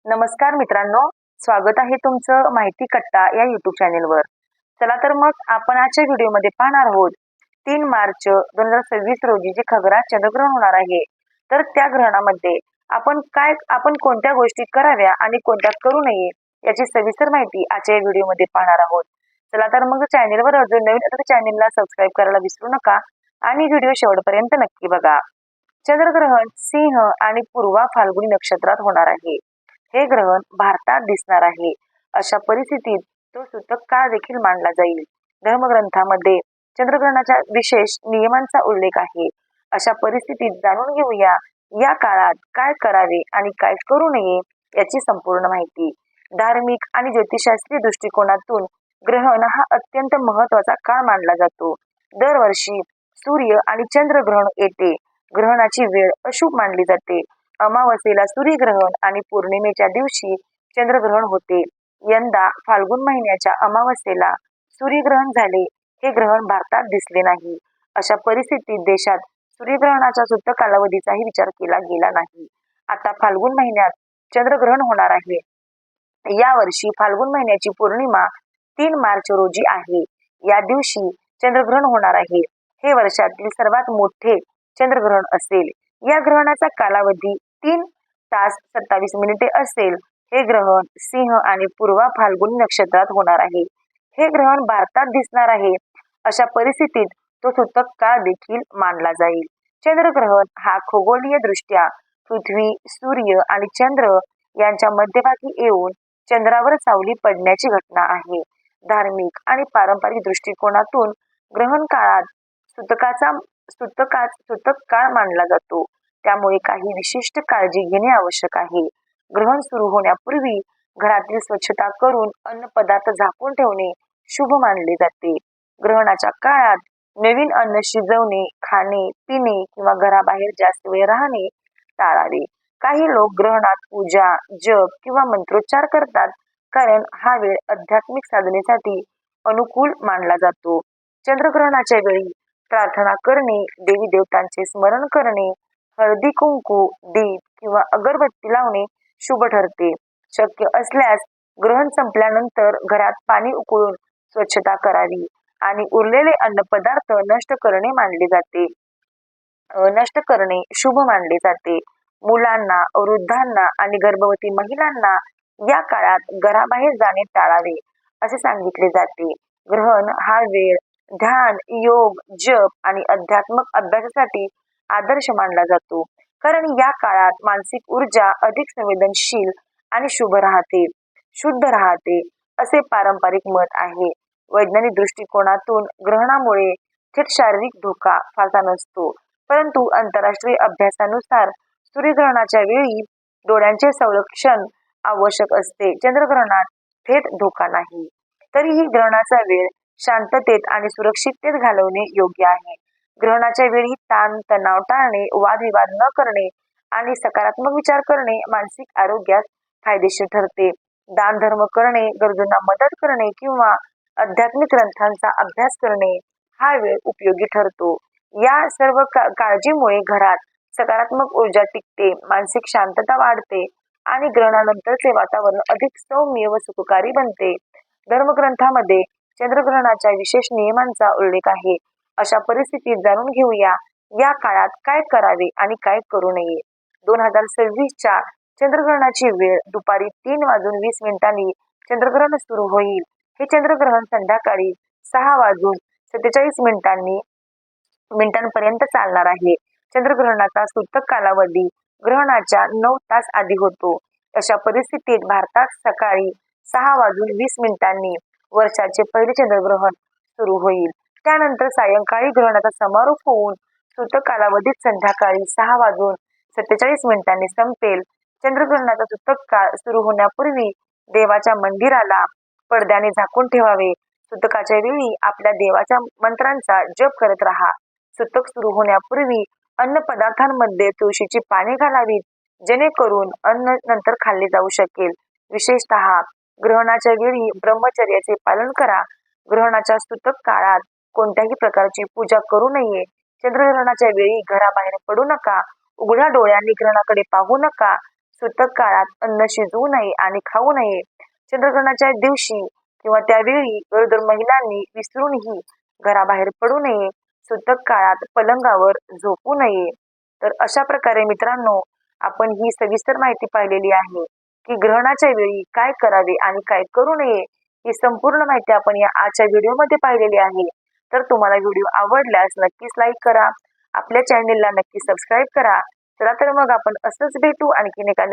नमस्कार मित्रांनो, स्वागत आहे तुमचं माहिती कट्टा या युट्यूब चॅनेलवर। चला तर मग आपण आजच्या व्हिडिओमध्ये पाहणार आहोत 3 मार्च 2026 रोजी जे खग्रास चंद्रग्रहण होणार आहे। तर त्या ग्रहणामध्ये आपण कोणत्या गोष्टी कराव्या आणि कोणत्या करू नये याची सविस्तर माहिती आजच्या व्हिडिओमध्ये पाहणार आहोत। चला तर मग चॅनेलवर अजून नवीन असेल तर चॅनेलला सबस्क्राईब करायला विसरू नका आणि व्हिडिओ शेवटपर्यंत नक्की बघा। चंद्रग्रहण सिंह आणि पूर्वा फाल्गुनी नक्षत्रात होणार आहे। हे ग्रहण भारतात दिसणार आहे। अशा परिस्थितीत तो सूतक काळ देखील मानला जाईल। धर्मग्रंथामध्ये चंद्रग्रहणाच्या विशेष नियमांचा उल्लेख आहे। अशा परिस्थितीत जाणून घेऊया या काळात काय करावे आणि काय करू नये याची संपूर्ण माहिती। धार्मिक आणि ज्योतिषशास्त्रीय दृष्टिकोनातून ग्रहण हा अत्यंत महत्त्वाचा काळ मानला जातो। दरवर्षी सूर्य आणि चंद्रग्रहण येते। ग्रहणाची वेळ अशुभ मानली जाते। अमावस्येला सूर्यग्रहण आणि पौर्णिमेच्या दिवशी चंद्रग्रहण होते। यंदा फाल्गुन महिन्याच्या अमावस्येला सूर्यग्रहण झाले। हे ग्रहण भारतात दिसले नाही। अशा परिस्थितीत देशात सूर्यग्रहणाच्या सूतक कालावधीचाही विचार केला गेला नाही। आता फाल्गुन महिन्यात चंद्रग्रहण होणार आहे। या वर्षी फाल्गुन महिन्याची पौर्णिमा 3 मार्च रोजी आहे। या दिवशी चंद्रग्रहण होणार आहे। हे वर्षातील सर्वात मोठे चंद्रग्रहण असेल। या ग्रहणाचा कालावधी 3 तास 27 मिनिटे असेल। हे ग्रहण सिंह आणि पूर्वा फाल्गुनी नक्षत्रात होणार आहे। हे ग्रहण भारतात दिसणार आहे। अशा परिस्थितीत तो सूतक काळ देखील मानला जाईल। चंद्रग्रहण हा खगोलीय दृष्ट्या पृथ्वी, सूर्य आणि चंद्र यांच्या मध्यभागी येऊन चंद्रावर सावली पडण्याची घटना आहे। धार्मिक आणि पारंपरिक दृष्टिकोनातून ग्रहण काळात सूतक काळ मानला जातो। त्यामुळे काही विशिष्ट काळजी घेणे आवश्यक आहे। ग्रहण सुरू होण्यापूर्वी घरातील स्वच्छता करून अन्न पदार्थ झाकून ठेवणे शुभ मानले जाते। ग्रहणाच्या काळात नवीन अन्न शिजवणे, खाणे, पिणे किंवा घराबाहेर जास्त वेळ राहणे टाळावे। काही लोक ग्रहणात पूजा, जप किंवा मंत्रोच्चार करतात, कारण हा वेळ आध्यात्मिक साधनेसाठी अनुकूल मानला जातो। चंद्रग्रहणाच्या वेळी प्रार्थना करणे, देवी देवतांचे स्मरण करणे, हळदी कुंकू, दीप किंवा अगरबत्ती लावणे शुभ ठरते। शक्य असल्यास ग्रहण संपल्यानंतर घरात पाणी उकळून स्वच्छता करावी आणि उरलेले अन्न पदार्थ नष्ट करणे शुभ मानले जाते। मुलांना, वृद्धांना आणि गर्भवती महिलांना या काळात घराबाहेर जाणे टाळावे असे सांगितले जाते। ग्रहण हा वेळ ध्यान, योग, जप आणि आध्यात्मिक अभ्यासासाठी आदर्श मानला जातो, कारण या काळात मानसिक ऊर्जा अधिक संवेदनशील आणि शुद्ध राहते असे पारंपरिक मत आहे। वैज्ञानिक दृष्टिकोनातून ग्रहणामुळे थेट शारीरिक धोका फारसा नसतो, परंतु आंतरराष्ट्रीय अभ्यासानुसार सूर्यग्रहणाच्या वेळी डोळ्यांचे संरक्षण आवश्यक असते। चंद्रग्रहणात थेट धोका नाही। तरीही ग्रहणाचा वेळ शांततेत आणि सुरक्षिततेत घालवणे योग्य आहे। ग्रहणाच्या वेळी ताण तणाव टाळणे, वादविवाद न करणे आणि सकारात्मक विचार करणे मानसिक आरोग्यास फायदेशीर ठरते। दान धर्म करणे, गरजूंना मदत करणे किंवा आध्यात्मिक ग्रंथांचा अभ्यास करणे हा वेळ उपयोगी ठरतो। या सर्व काळजीमुळे घरात सकारात्मक ऊर्जा टिकते, मानसिक शांतता वाढते आणि ग्रहणानंतरचे वातावरण अधिक सौम्य व सुखकारी बनते। धर्मग्रंथामध्ये चंद्रग्रहणाच्या विशेष नियमांचा उल्लेख आहे। अशा परिस्थितीत जाणून घेऊया या काळात काय करावे आणि काय करू नये। 2026च्या चंद्रग्रहणाची वेळ दुपारी 3:20 चंद्रग्रहण सुरू होईल। हे चंद्रग्रहण संध्याकाळी 6:47 मिनिटांपर्यंत चालणार आहे। चंद्रग्रहणाचा सूतक कालावधी ग्रहणाच्या 9 तास आधी होतो। अशा परिस्थितीत भारतात सकाळी 6:20 वर्षाचे पहिले चंद्रग्रहण सुरू होईल। त्यानंतर सायंकाळी ग्रहणाचा समारोप होऊन सूतक कालावधीत संध्याकाळी 6:47 संपेल। चंद्रग्रहणाचा सूतक काळ सुरू होण्यापूर्वी देवाच्या मंदिराला पडद्याने झाकून ठेवावे। सूतकाच्या वेळी आपल्या देवाच्या मंत्रांचा जप करत राहा। सूतक सुरू होण्यापूर्वी अन्न पदार्थांमध्ये तुळशीची पाने घालावीत, जेणेकरून अन्न नंतर खाल्ले जाऊ शकेल। विशेषतः ग्रहणाच्या वेळी ब्रह्मचर्याचे पालन करा। ग्रहणाच्या सूतक काळात कोणत्याही प्रकारची पूजा करू नये। चंद्रग्रहणाच्या वेळी घराबाहेर पडू नका। उघड्या डोळ्यांनी ग्रहणाकडे पाहू नका। सूतक काळात अन्न शिजवू नये आणि खाऊ नये. चंद्रग्रहणाच्या दिवशी किंवा त्यावेळी गरोदर महिलांनी विसरूनही घराबाहेर पडू नये. सूतक काळात पलंगावर झोपू नये. तर अशा प्रकारे मित्रांनो, आपण ही सविस्तर माहिती पाहिलेली आहे की ग्रहणाच्या वेळी काय करावे आणि काय करू नये. ही संपूर्ण माहिती आपण या आजच्या व्हिडिओमध्ये पाहिलेली आहे. तर तुम्हाला व्हिडिओ आवडल्यास नक्कीच लाईक करा, आपल्या चॅनेलला नक्की सबस्क्राईब करा. चला तर मग आपण असंच भेटू आणखीन एका